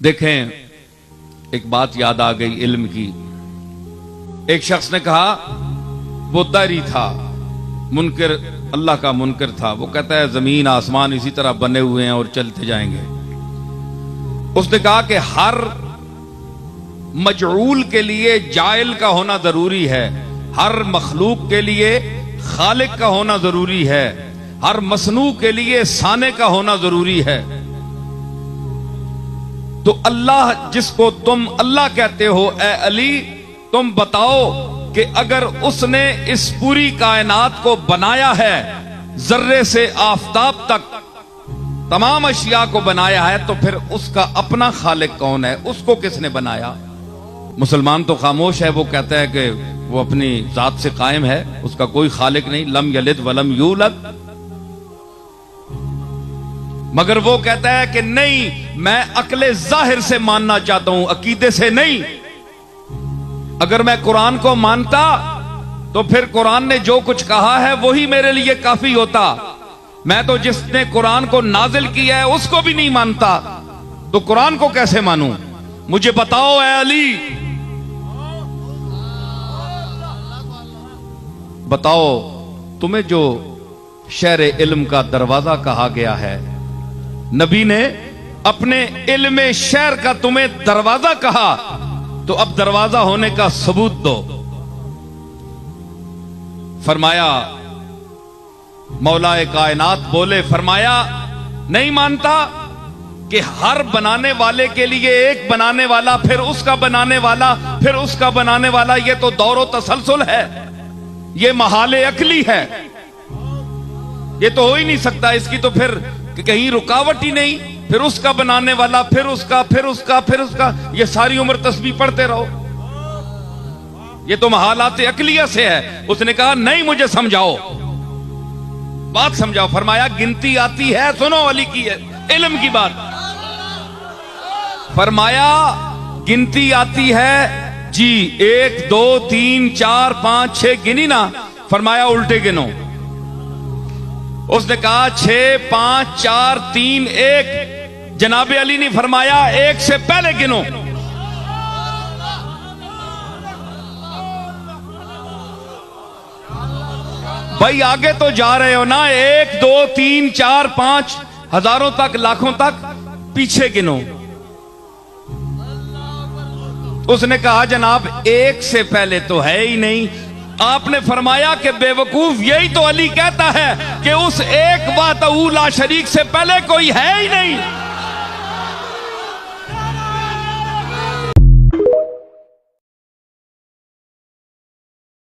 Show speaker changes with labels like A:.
A: دیکھیں ایک بات یاد آ گئی علم کی. ایک شخص نے کہا وہ داری تھا، منکر، اللہ کا منکر تھا. وہ کہتا ہے زمین آسمان اسی طرح بنے ہوئے ہیں اور چلتے جائیں گے. اس نے کہا کہ ہر مجعول کے لیے جائل کا ہونا ضروری ہے، ہر مخلوق کے لیے خالق کا ہونا ضروری ہے، ہر مصنوع کے لیے صانع کا ہونا ضروری ہے. تو اللہ جس کو تم اللہ کہتے ہو، اے علی تم بتاؤ کہ اگر اس نے اس پوری کائنات کو بنایا ہے، ذرے سے آفتاب تک تمام اشیاء کو بنایا ہے، تو پھر اس کا اپنا خالق کون ہے؟ اس کو کس نے بنایا؟ مسلمان تو خاموش ہے، وہ کہتا ہے کہ وہ اپنی ذات سے قائم ہے، اس کا کوئی خالق نہیں، لم یلد ولم یولد. مگر وہ کہتا ہے کہ نہیں، میں عقل ظاہر سے ماننا چاہتا ہوں، عقیدے سے نہیں. اگر میں قرآن کو مانتا تو پھر قرآن نے جو کچھ کہا ہے وہی میرے لیے کافی ہوتا. میں تو جس نے قرآن کو نازل کیا ہے اس کو بھی نہیں مانتا، تو قرآن کو کیسے مانوں؟ مجھے بتاؤ اے علی، بتاؤ تمہیں جو شہر علم کا دروازہ کہا گیا ہے، نبی نے اپنے علم شہر کا تمہیں دروازہ کہا، تو اب دروازہ ہونے کا ثبوت دو. فرمایا مولا کائنات بولے، فرمایا نہیں مانتا کہ ہر بنانے والے کے لیے ایک بنانے والا، پھر اس کا بنانے والا، پھر اس کا بنانے والا. یہ تو دور و تسلسل ہے، یہ محال عقلی ہے، یہ تو ہو ہی نہیں سکتا. اس کی تو پھر کہیں رکاوٹ ہی نہیں. پھر اس کا بنانے والا، پھر اس کا، پھر اس کا، پھر اس کا، یہ ساری عمر تسبیح پڑھتے رہو. یہ تو محالات عقلیہ سے ہے. اس نے کہا نہیں، مجھے سمجھاؤ، بات سمجھاؤ. فرمایا گنتی آتی ہے، سنو علی کی ہے علم کی بات. فرمایا گنتی آتی ہے جی، 1 2 3 4 5 6 گنی نا. فرمایا الٹے گنو. اس نے کہا 6 5 4 3 1. جناب علی نے فرمایا 1 سے پہلے گنو. بھائی آگے تو جا رہے ہو نا، 1 2 3 4 5 ہزاروں تک، لاکھوں تک، پیچھے گنو. اس نے کہا جناب 1 سے پہلے تو ہے ہی نہیں. آپ نے فرمایا کہ بے وقوف، یہی تو علی کہتا ہے کہ اس ایک وحدہ لا شریک سے پہلے کوئی ہے ہی نہیں.